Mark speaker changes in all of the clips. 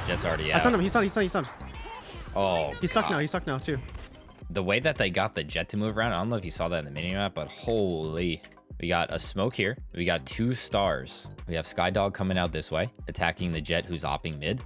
Speaker 1: Jet's already out.
Speaker 2: I stunned him. He's stunned. He's stunned.
Speaker 1: Oh,
Speaker 2: He's stuck now. He's stuck now too.
Speaker 1: the way that they got the jet to move around, I don't know if you saw that in the minimap, but holy. We got a smoke here. We got 2 stars. We have Skydog coming out this way, attacking the jet who's opping mid.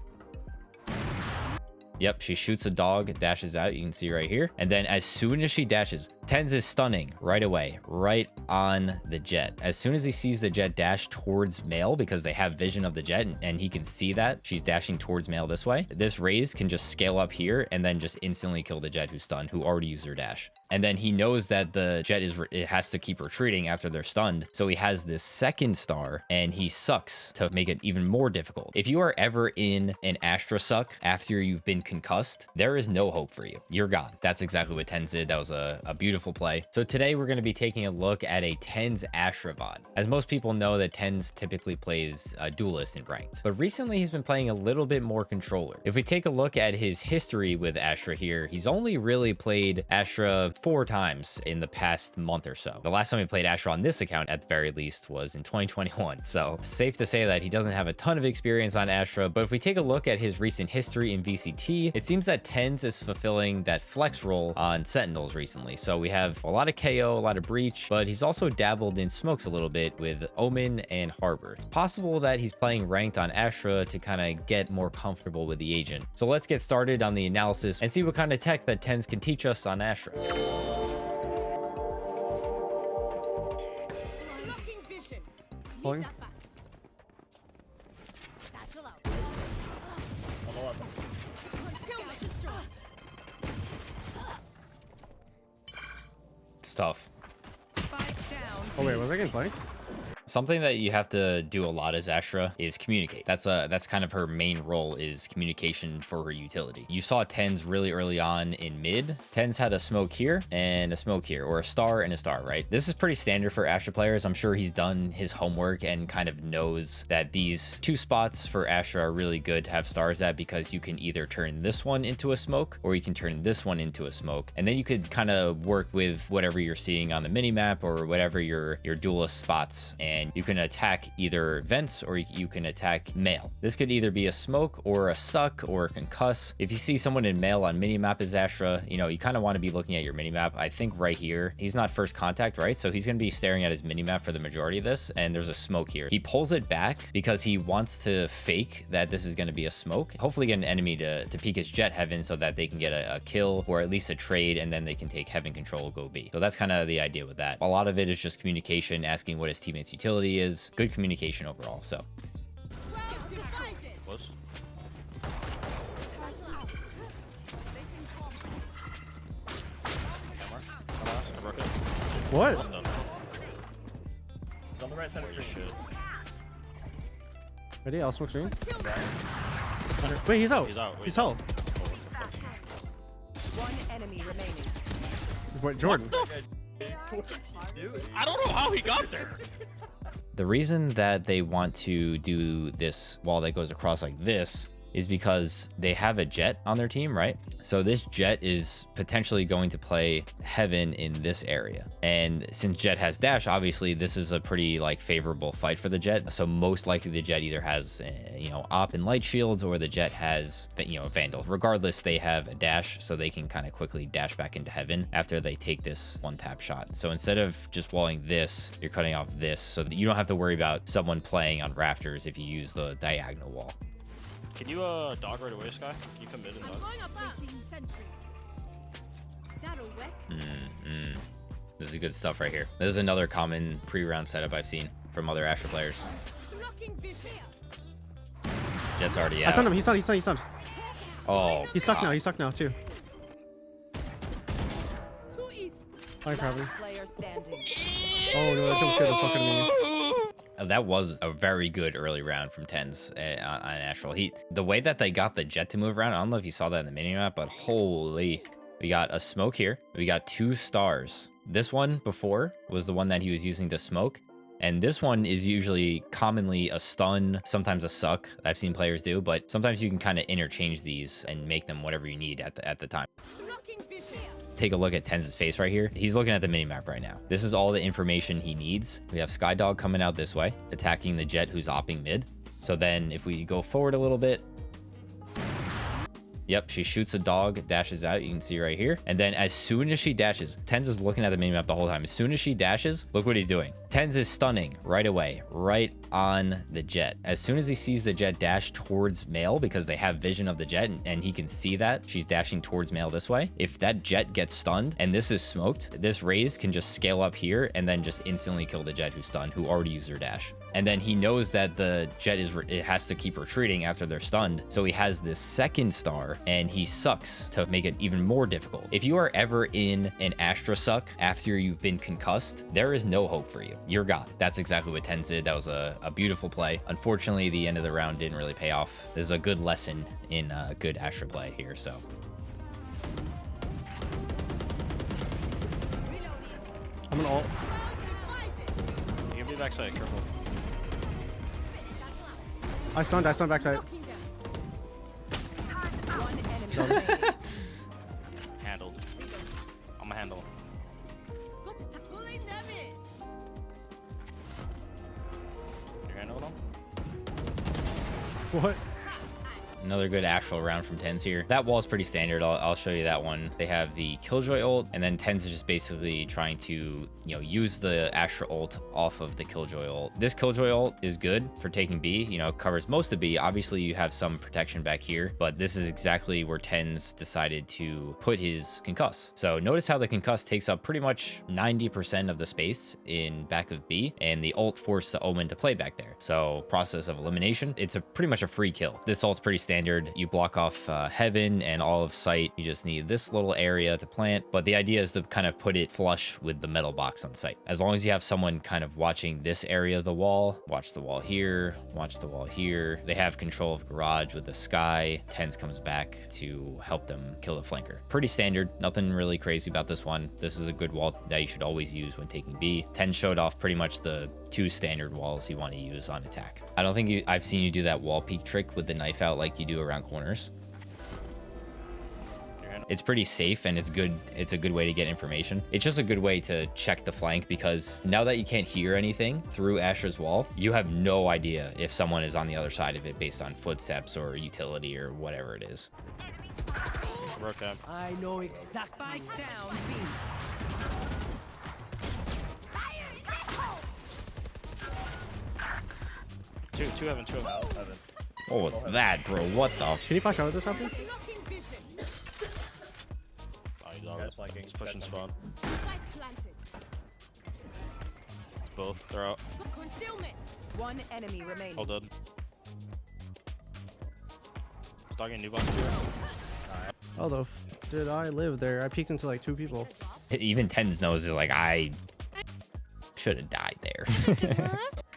Speaker 1: Yep, she shoots a dog, dashes out. You can see right here. And then as soon as she dashes, TenZ is stunning right away, right on the jet. As soon as he sees the jet dash towards male, because they have vision of the jet and he can see that she's dashing towards male this way, this raise can just scale up here and then just instantly kill the jet who's stunned, who already used her dash. And then he knows that the jet it has to keep retreating after they're stunned. So he has this 2nd star and he sucks to make it even more difficult. If you are ever in an Astra suck after you've been concussed, there is no hope for you. You're gone. That's exactly what TenZ did. That was a beautiful play. So today we're going to be taking a look at a TenZ Astra VoD. As most people know, that TenZ typically plays a duelist in ranked, but recently he's been playing a little bit more controller. If we take a look at his history with Astra here, he's only really played Astra 4 times in the past month or so. The last time he played Astra on this account, at the very least, was in 2021. So safe to say that he doesn't have a ton of experience on Astra. But if we take a look at his recent history in VCT, it seems that TenZ is fulfilling that flex role on Sentinels recently. So we have a lot of KO, a lot of breach, but he's also dabbled in smokes a little bit with Omen and Harbor. It's possible that he's playing ranked on Astra to kind of get more comfortable with the agent. So let's get started on the analysis and see what kind of tech that TenZ can teach us on Astra.
Speaker 2: Pulling.
Speaker 1: It's tough.
Speaker 2: Oh wait, was I getting flanked?
Speaker 1: Something that you have to do a lot as Astra is communicate. That's kind of her main role, is communication for her utility. You saw TenZ really early on in mid. TenZ had a smoke here and a smoke here, or a star and a star, right? This is pretty standard for Astra players. I'm sure he's done his homework and kind of knows that these 2 spots for Astra are really good to have stars at, because you can either turn this one into a smoke or you can turn this one into a smoke. And then you could kind of work with whatever you're seeing on the mini map or whatever your duelist spots, and you can attack either vents or you can attack male. This could either be a smoke or a suck or a concuss. If you see someone in male on minimap as Astra, you know, you kind of want to be looking at your minimap. I think right here, he's not first contact, right? So he's going to be staring at his minimap for the majority of this, and there's a smoke here. He pulls it back because he wants to fake that this is going to be a smoke. Hopefully get an enemy to peek his jet heaven so that they can get a kill or at least a trade, and then they can take heaven control, go B. So that's kind of the idea with that. A lot of it is just communication, asking what his teammate's utility is. Good communication overall. So
Speaker 2: What?
Speaker 3: He's on the right side of the screen.
Speaker 2: Ready? I'll smoke screen. Wait, he's out. He's out.
Speaker 4: One enemy remaining.
Speaker 2: Wait, Jordan.
Speaker 3: I don't know how he got there.
Speaker 1: the reason that they want to do this wall that goes across like this is because they have a jet on their team, right? So this jet is potentially going to play heaven in this area. And since jet has dash, obviously this is a pretty like favorable fight for the jet. So most likely the jet either has, op and light shields, or the jet has, vandal. Regardless, they have a dash, so they can kind of quickly dash back into heaven after they take this one tap shot. So instead of just walling this, you're cutting off this so that you don't have to worry about someone playing on rafters if you use the diagonal wall.
Speaker 3: Can you dog right away, Sky? Can you come in and dog?
Speaker 1: This is good stuff right here. This is another common pre-round setup I've seen from other Astra players. Jet's already out.
Speaker 2: I stunned him. He's stunned. He's stunned.
Speaker 1: Oh,
Speaker 2: He's stuck now. He's stuck now too. Fine, probably. Oh no, that jump scared the fuck out of me.
Speaker 1: That was a very good early round from TenZ on Astral. The way that they got the jet to move around, I don't know if you saw that in the mini map, but holy. We got a smoke here. We got 2 stars. This one before was the one that he was using to smoke. And this one is usually commonly a stun, sometimes a suck. I've seen players do, but sometimes you can kind of interchange these and make them whatever you need at the time. Take a look at TenZ's face right here. He's looking at the minimap right now. This is all the information he needs. We have Skydog coming out this way, attacking the jet who's opping mid. So then if we go forward a little bit, yep, she shoots a dog, dashes out. You can see right here. And then as soon as she dashes, Tens is looking at the minimap the whole time. As soon as she dashes, look what he's doing. Tens is stunning right away, right on the jet. As soon as he sees the jet dash towards male, because they have vision of the jet and he can see that she's dashing towards male this way. If that jet gets stunned and this is smoked, this raise can just scale up here and then just instantly kill the jet who's stunned, who already used her dash. And then he knows that the jet it has to keep retreating after they're stunned. So he has this second star and he sucks to make it even more difficult. If you are ever in an Astra suck after you've been concussed, there is no hope for you. You're gone. That's exactly what TenZ did. That was a beautiful play. Unfortunately, the end of the round didn't really pay off. This is a good lesson in good Astra play here. So
Speaker 2: I'm an ult.
Speaker 3: You can be backside, careful.
Speaker 2: I stunned backside.
Speaker 3: Handled. I'm a handle. You handle them?
Speaker 2: What?
Speaker 1: another good actual round from TenZ here. That wall is pretty standard. I'll show you that one. They have the Killjoy ult, and then TenZ is just basically trying to, you know, use the Astra ult off of the Killjoy ult. This Killjoy ult is good for taking B, you know, covers most of B. Obviously, you have some protection back here, but this is exactly where TenZ decided to put his concuss. So notice how the concuss takes up pretty much 90% of the space in back of B, and the ult forced the Omen to play back there. So process of elimination, it's pretty much a free kill. This ult's pretty standard. You block off heaven and all of sight. You just need this little area to plant, but the idea is to kind of put it flush with the metal box on site. As long as you have someone kind of watching this area of the wall, watch the wall here, watch the wall here. They have control of garage with the sky. TenZ comes back to help them kill the flanker. Pretty standard, nothing really crazy about this one. This is a good wall that you should always use when taking B. TenZ showed off pretty much the two standard walls you want to use on attack. I don't think I've seen you do that wall peek trick with the knife out like you do around corners. It's pretty safe and it's good. It's a good way to get information. It's just a good way to check the flank, because now that you can't hear anything through Astra's wall, you have no idea if someone is on the other side of it based on footsteps or utility or whatever it is.
Speaker 3: Rotate.
Speaker 4: I know exactly. Spike down B.
Speaker 3: Two heaven.
Speaker 1: What was that, bro? What the?
Speaker 2: Can you flash out of this after?
Speaker 3: Oh, he's on it. He's pushing spawn. Both. They're out.
Speaker 4: One enemy remaining.
Speaker 3: All dead. Dogging new box here.
Speaker 2: Oh, the did I live there? I peeked into like 2 people.
Speaker 1: Even TenZ knows it. Like, I should have died there.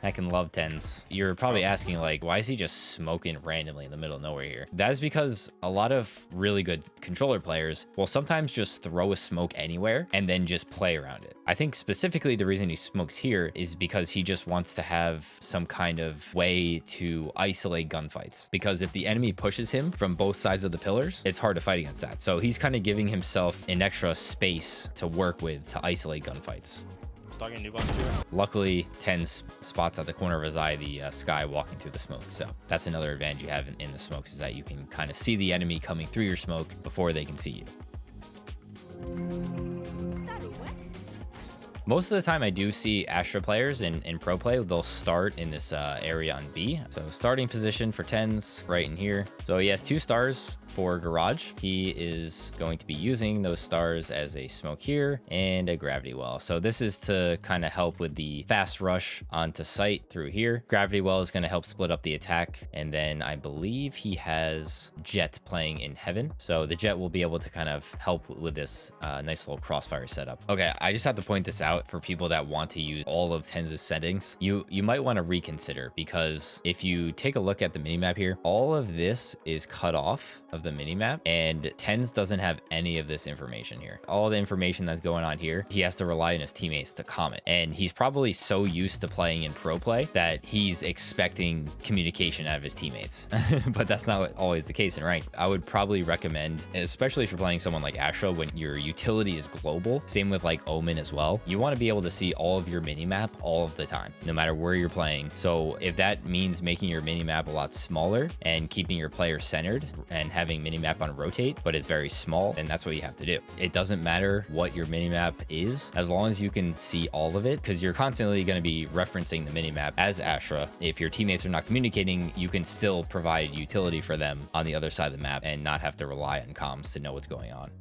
Speaker 1: I can love TenZ. You're probably asking, like, why is he just smoking randomly in the middle of nowhere here? That is because a lot of really good controller players will sometimes just throw a smoke anywhere and then just play around it. I think specifically the reason he smokes here is because he just wants to have some kind of way to isolate gunfights. Because if the enemy pushes him from both sides of the pillars, it's hard to fight against that. So he's kind of giving himself an extra space to work with to isolate gunfights.
Speaker 3: Dogging new box here.
Speaker 1: Luckily, TenZ spots at the corner of his eye the sky walking through the smoke. So that's another advantage you have in the smokes, is that you can kind of see the enemy coming through your smoke before they can see you. Most of the time I do see Astra players in pro play, they'll start in this area on B. So starting position for TenZ right in here. So he has 2 stars for garage. He is going to be using those stars as a smoke here and a gravity well. So this is to kind of help with the fast rush onto site through here. Gravity well is going to help split up the attack. And then I believe he has Jet playing in heaven. So the Jet will be able to kind of help with this nice little crossfire setup. Okay, I just have to point this out for people that want to use all of TenZ's settings. You might want to reconsider, because if you take a look at the minimap here, all of this is cut off of the minimap, and TenZ doesn't have any of this information here. All the information that's going on here, he has to rely on his teammates to comment, and he's probably so used to playing in pro play that he's expecting communication out of his teammates. But that's not always the case in ranked. I would probably recommend, especially if you're playing someone like Astra, when your utility is global, same with like Omen as well, you want to be able to see all of your mini map all of the time, no matter where you're playing. So if that means making your mini map a lot smaller and keeping your player centered and having mini map on rotate, but it's very small, then that's what you have to do. It doesn't matter what your mini map is, as long as you can see all of it, because you're constantly going to be referencing the mini map as Astra. If your teammates are not communicating, you can still provide utility for them on the other side of the map and not have to rely on comms to know what's going on.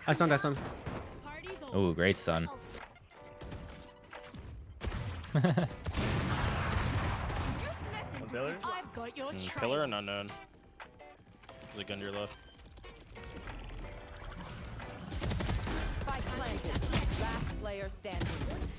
Speaker 2: I stunned.
Speaker 1: Oh, great stun.
Speaker 3: One pillar?
Speaker 4: I've got your
Speaker 3: Pillar and unknown. There's a gun to your left.
Speaker 4: Spike planted. Last player standing.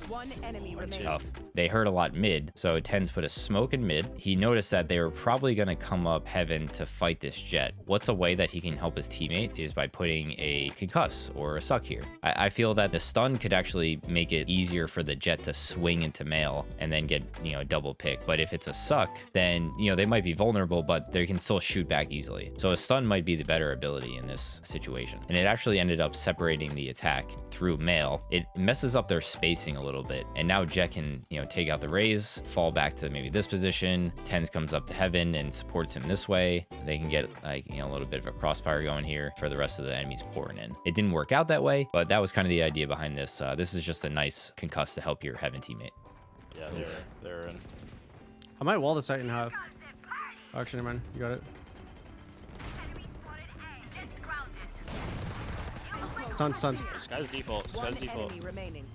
Speaker 4: One enemy remaining.
Speaker 1: Tough. They hurt a lot mid, so TenZ put a smoke in mid. He noticed that they were probably going to come up heaven to fight this jet. What's a way that he can help his teammate is by putting a concuss or a suck here. I feel that the stun could actually make it easier for the jet to swing into male and then get, you know, double pick. But if it's a suck, then, you know, they might be vulnerable, but they can still shoot back easily. So a stun might be the better ability in this situation. And it actually ended up separating the attack through male. It messes up their spacing a little bit. And now jet can, you know, take out the raise, fall back to maybe this position. TenZ comes up to heaven and supports him this way. They can get, like, you know, a little bit of a crossfire going here for the rest of the enemies pouring in. It didn't work out that way, but that was kind of the idea behind this. This is just a nice concuss to help your heaven teammate.
Speaker 3: Yeah, they're in.
Speaker 2: I might wall the site in half. Actually, never mind. You got it. Stun.
Speaker 3: Sky's default.
Speaker 4: One
Speaker 3: Sky's default.
Speaker 4: enemy remaining.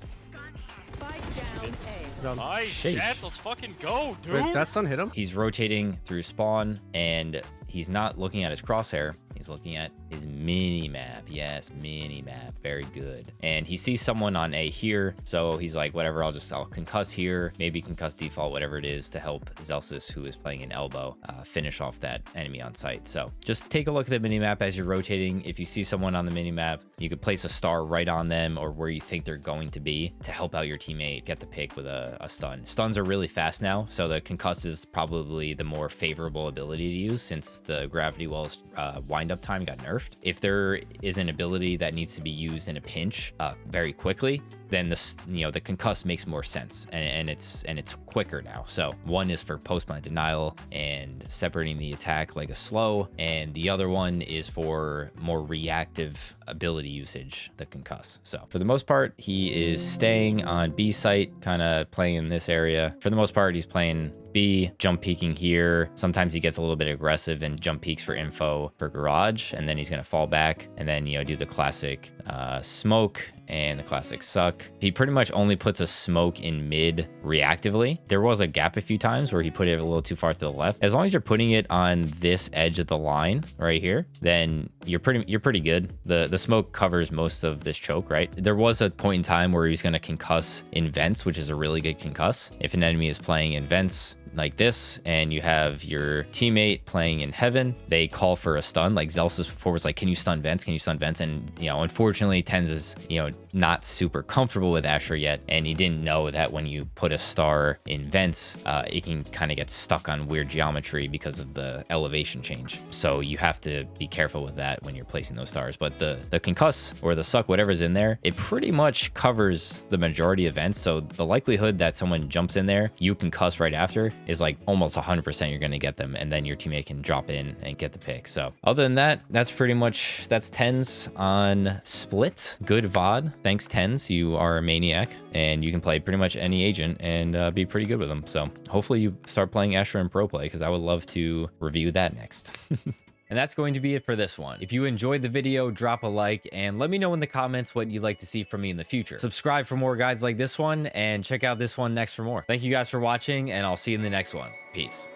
Speaker 4: Spike down A.
Speaker 2: Down.
Speaker 3: Nice,
Speaker 1: Sheesh.
Speaker 3: Jet, let's fucking go, dude.
Speaker 2: Wait, that stun hit him?
Speaker 1: He's rotating through spawn and he's not looking at his crosshair. He's looking at his mini map. Yes, mini map. Very good. And he sees someone on A here. So he's like, whatever, I'll concuss here. Maybe concuss default, whatever it is, to help Zelsis, who is playing an elbow, finish off that enemy on site. So just take a look at the mini map as you're rotating. If you see someone on the mini map, you could place a star right on them or where you think they're going to be to help out your teammate get the pick with a stun. Stuns are really fast now. So the concuss is probably the more favorable ability to use since the gravity wells wind-up time got nerfed. If there is an ability that needs to be used in a pinch very quickly, then the concuss makes more sense and it's quicker now. So one is for post-plant denial and separating the attack like a slow, and the other one is for more reactive ability usage, the concuss. So for the most part, he is staying on B site, kind of playing in this area. For the most part, he's playing B, jump peeking here. Sometimes he gets a little bit aggressive and jump peeks for info for garage, and then he's going to fall back and then, you know, do the classic smoke and the classic suck. He pretty much only puts a smoke in mid reactively. There was a gap a few times where he put it a little too far to the left. As long as you're putting it on this edge of the line right here, then you're pretty good. The smoke covers most of this choke, right? There was a point in time where he's going to concuss in vents, which is a really good concuss. If an enemy is playing in vents like this and you have your teammate playing in heaven, they call for a stun. Like Zelsis before was like, can you stun vents? Can you stun vents? And, you know, unfortunately TenZ is, you know, not super comfortable with Astra yet, and he didn't know that when you put a star in vents, it can kind of get stuck on weird geometry because of the elevation change. So you have to be careful with that when you're placing those stars. But the concuss or the suck, whatever's in there, it pretty much covers the majority of vents. So the likelihood that someone jumps in there, you concuss right after, is like almost 100% you're going to get them, and then your teammate can drop in and get the pick. So other than that, that's TenZ on Split. Good VOD. Thanks, TenZ. You are a maniac and you can play pretty much any agent and be pretty good with them. So hopefully you start playing Astra in pro play, because I would love to review that next. And that's going to be it for this one. If you enjoyed the video, drop a like and let me know in the comments what you'd like to see from me in the future. Subscribe for more guides like this one and check out this one next for more. Thank you guys for watching, and I'll see you in the next one. Peace.